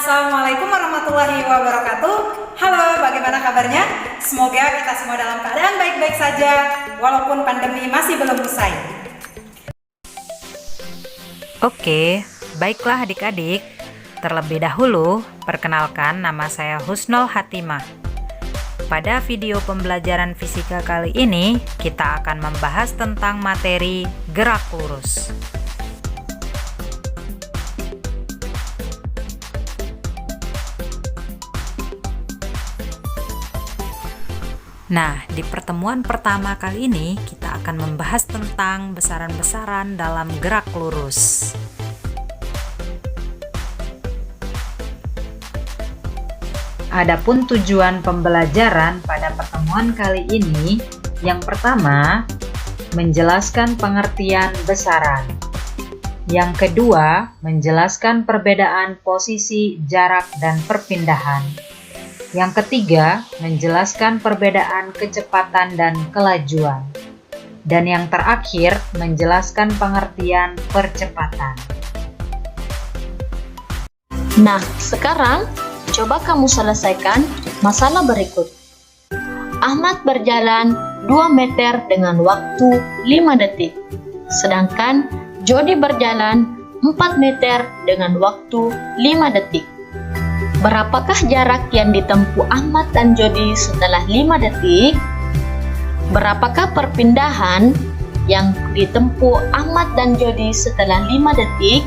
Assalamualaikum warahmatullahi wabarakatuh. Halo, bagaimana kabarnya? Semoga kita semua dalam keadaan baik-baik saja walaupun pandemi masih belum usai. Oke, baiklah adik-adik. Terlebih dahulu, perkenalkan nama saya Husnul Hatimah. Pada video pembelajaran fisika kali ini, kita akan membahas tentang materi gerak lurus. Nah, di pertemuan pertama kali ini kita akan membahas tentang besaran-besaran dalam gerak lurus. Adapun tujuan pembelajaran pada pertemuan kali ini, yang pertama, menjelaskan pengertian besaran. Yang kedua, menjelaskan perbedaan posisi, jarak, dan perpindahan. Yang ketiga, menjelaskan perbedaan kecepatan dan kelajuan. Dan yang terakhir, menjelaskan pengertian percepatan. Nah, sekarang coba kamu selesaikan masalah berikut. Ahmad berjalan 2 meter dengan waktu 5 detik. Sedangkan Jody berjalan 4 meter dengan waktu 5 detik. Berapakah jarak yang ditempuh Ahmad dan Jody setelah 5 detik? Berapakah perpindahan yang ditempuh Ahmad dan Jody setelah 5 detik?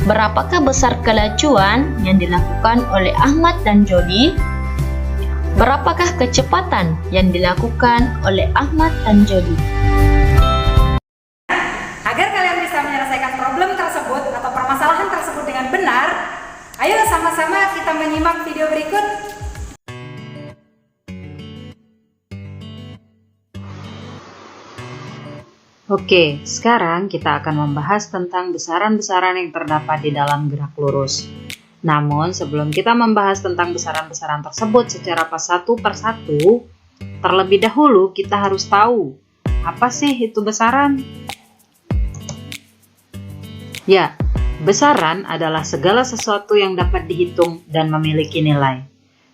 Berapakah besar kelajuan yang dilakukan oleh Ahmad dan Jody? Berapakah kecepatan yang dilakukan oleh Ahmad dan Jody? Agar kalian bisa menyelesaikan problem tersebut atau permasalahan tersebut dengan benar, ayo sama-sama kita menyimak video berikut. Oke, sekarang kita akan membahas tentang besaran-besaran yang terdapat di dalam gerak lurus. Namun, sebelum kita membahas tentang besaran-besaran tersebut secara satu persatu, terlebih dahulu kita harus tahu, apa sih itu besaran? Ya, besaran adalah segala sesuatu yang dapat dihitung dan memiliki nilai.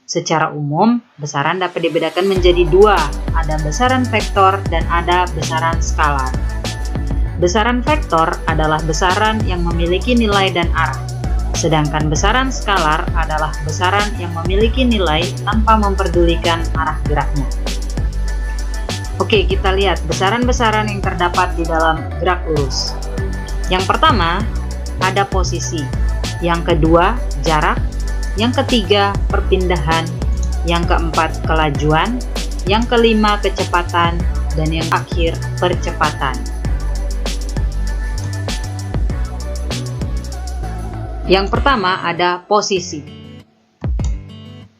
Secara umum, besaran dapat dibedakan menjadi dua, ada besaran vektor dan ada besaran skalar. Besaran vektor adalah besaran yang memiliki nilai dan arah, sedangkan besaran skalar adalah besaran yang memiliki nilai tanpa memperdulikan arah geraknya. Oke, kita lihat besaran-besaran yang terdapat di dalam gerak lurus. Yang pertama, ada posisi. Yang kedua, jarak. Yang ketiga, perpindahan. Yang keempat, kelajuan. Yang kelima, kecepatan. Dan yang terakhir, percepatan. Yang pertama ada posisi.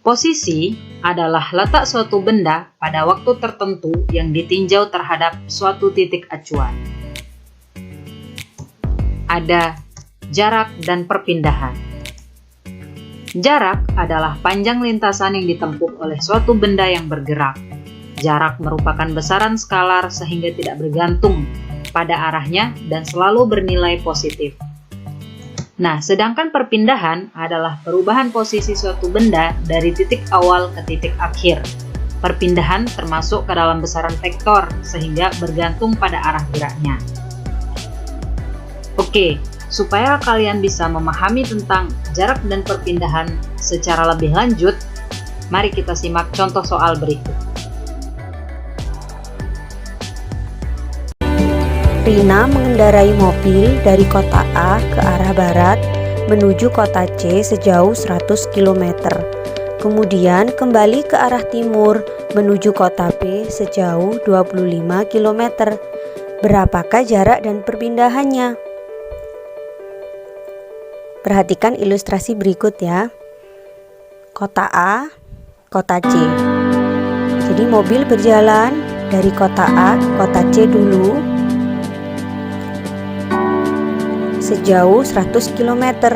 Posisi adalah letak suatu benda pada waktu tertentu yang ditinjau terhadap suatu titik acuan. Ada jarak dan perpindahan. Jarak adalah panjang lintasan yang ditempuh oleh suatu benda yang bergerak. Jarak merupakan besaran skalar sehingga tidak bergantung pada arahnya dan selalu bernilai positif. Nah, sedangkan perpindahan adalah perubahan posisi suatu benda dari titik awal ke titik akhir. Perpindahan termasuk ke dalam besaran vektor sehingga bergantung pada arah geraknya. Oke, supaya kalian bisa memahami tentang jarak dan perpindahan secara lebih lanjut, mari kita simak contoh soal berikut. Rina mengendarai mobil dari kota A ke arah barat menuju kota C sejauh 100 km. Kemudian kembali ke arah timur menuju kota B sejauh 25 km. Berapakah jarak dan perpindahannya? Perhatikan ilustrasi berikut ya. Kota A, kota C. Jadi mobil berjalan dari kota A ke kota C dulu sejauh 100 km.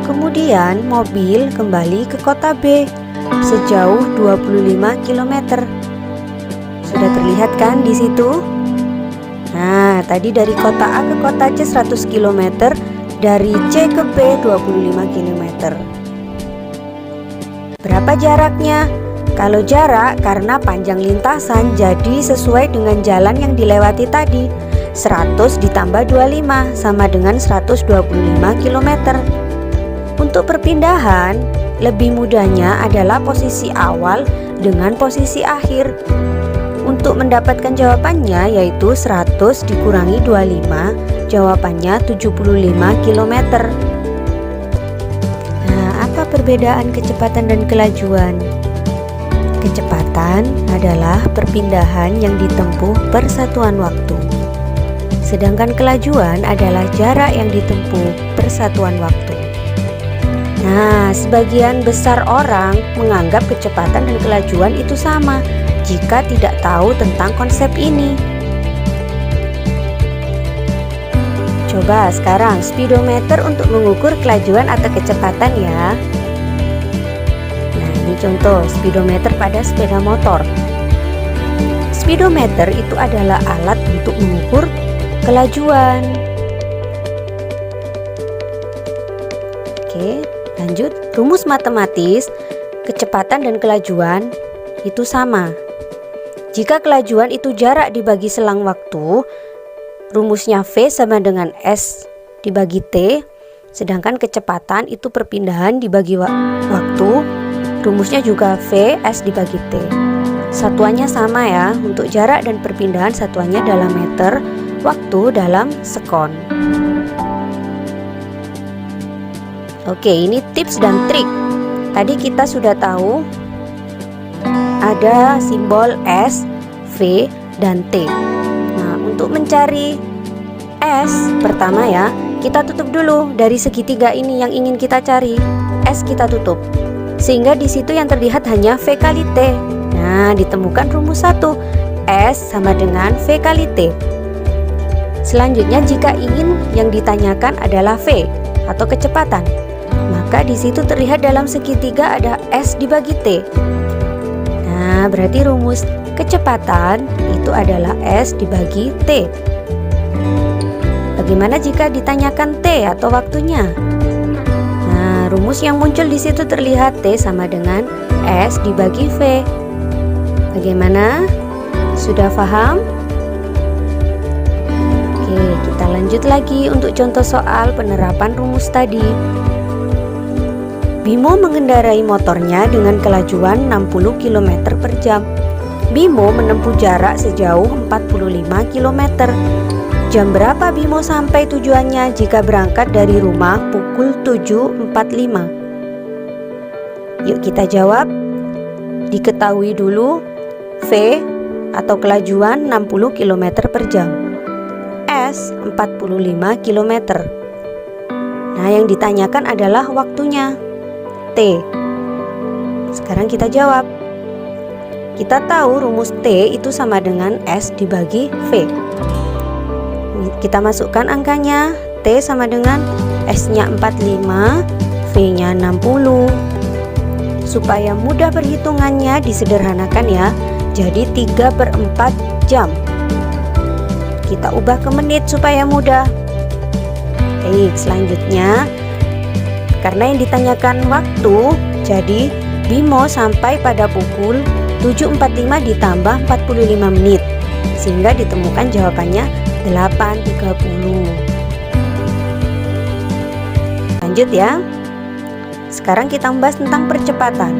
Kemudian mobil kembali ke kota B sejauh 25 km. Sudah terlihat kan di situ? Nah, tadi dari kota A ke kota C 100 km, dari C ke B 25 km. Berapa jaraknya? Kalau jarak karena panjang lintasan jadi sesuai dengan jalan yang dilewati tadi. 100 ditambah 25 sama dengan 125 km. Untuk perpindahan, lebih mudahnya adalah posisi awal dengan posisi akhir. Untuk mendapatkan jawabannya yaitu 100 dikurangi 25, jawabannya 75 km. Nah, apa perbedaan kecepatan dan kelajuan? Kecepatan adalah perpindahan yang ditempuh per satuan waktu. Sedangkan kelajuan adalah jarak yang ditempuh per satuan waktu. Nah, sebagian besar orang menganggap kecepatan dan kelajuan itu sama jika tidak tahu tentang konsep ini. Coba sekarang speedometer untuk mengukur kelajuan atau kecepatan ya. Nah, ini contoh speedometer pada sepeda motor. Speedometer itu adalah alat untuk mengukur kelajuan. Oke, lanjut. Rumus matematis kecepatan dan kelajuan itu sama. Jika kelajuan itu jarak dibagi selang waktu, rumusnya V sama dengan S dibagi T. Sedangkan kecepatan itu perpindahan dibagi waktu, rumusnya juga V S dibagi T. Satuannya sama ya, untuk jarak dan perpindahan satuannya dalam meter, waktu dalam sekon. Oke, ini tips dan trik. Tadi kita sudah tahu ada simbol S, V, dan T. Nah, untuk mencari S pertama ya, kita tutup dulu dari segitiga ini yang ingin kita cari. S kita tutup, sehingga di situ yang terlihat hanya V kali T. Nah, ditemukan rumus 1, S sama dengan V kali T. Selanjutnya, jika ingin yang ditanyakan adalah V atau kecepatan, maka di situ terlihat dalam segitiga ada S dibagi T. Nah, berarti rumus kecepatan itu adalah S dibagi T. Bagaimana jika ditanyakan T atau waktunya? Nah, rumus yang muncul di situ terlihat T sama dengan S dibagi V. Bagaimana? Sudah paham? Oke, kita lanjut lagi untuk contoh soal penerapan rumus tadi. Bimo mengendarai motornya dengan kelajuan 60 km per jam. Bimo menempuh jarak sejauh 45 km. Jam berapa Bimo sampai tujuannya jika berangkat dari rumah pukul 7.45? Yuk kita jawab. Diketahui dulu V atau kelajuan 60 km per jam, S 45 km. Nah, yang ditanyakan adalah waktunya, T. Sekarang kita jawab. Kita tahu rumus T itu sama dengan S dibagi V. Kita masukkan angkanya. T sama dengan S-nya 45, V-nya 60. Supaya mudah perhitungannya disederhanakan ya, jadi 3/4 jam. Kita ubah ke menit supaya mudah. Baik, selanjutnya karena yang ditanyakan waktu, jadi Bimo sampai pada pukul 7.45 ditambah 45 menit, sehingga ditemukan jawabannya 8.30. Lanjut ya. Sekarang kita membahas tentang percepatan.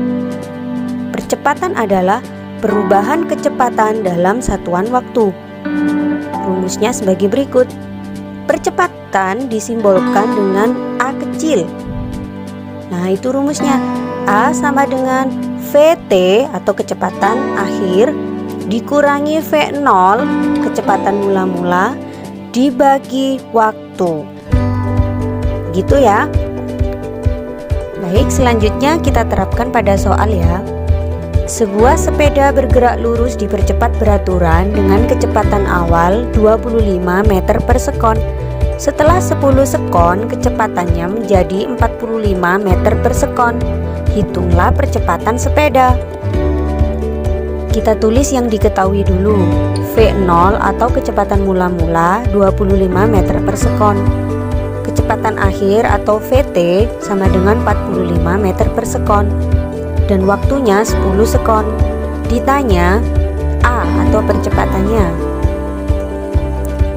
Percepatan adalah perubahan kecepatan dalam satuan waktu. Rumusnya sebagai berikut. Percepatan disimbolkan dengan A kecil. Nah, itu rumusnya. A sama dengan VT atau kecepatan akhir dikurangi V0 kecepatan mula-mula dibagi waktu. Gitu ya. Baik, selanjutnya kita terapkan pada soal ya. Sebuah sepeda bergerak lurus dipercepat beraturan dengan kecepatan awal 25 meter per sekon. Setelah 10 sekon, kecepatannya menjadi 45 meter per sekon. Hitunglah percepatan sepeda. Kita tulis yang diketahui dulu. V0 atau kecepatan mula-mula 25 meter per sekon. percepatan akhir atau VT sama dengan 45 meter per sekon dan waktunya 10 sekon. Ditanya A atau percepatannya.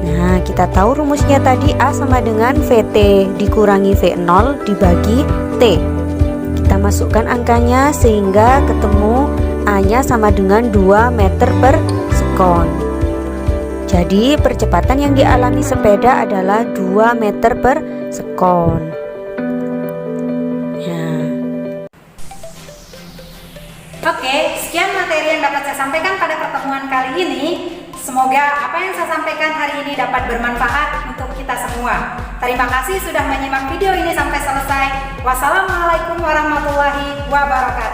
Nah, kita tahu rumusnya tadi A sama dengan VT dikurangi V0 dibagi T. Kita masukkan angkanya sehingga ketemu A-nya sama dengan 2 meter per sekon. Jadi percepatan yang dialami sepeda adalah 2 meter per sekon. Ya. Oke, sekian materi yang dapat saya sampaikan pada pertemuan kali ini. Semoga apa yang saya sampaikan hari ini dapat bermanfaat untuk kita semua. Terima kasih sudah menyimak video ini sampai selesai. Wassalamualaikum warahmatullahi wabarakatuh.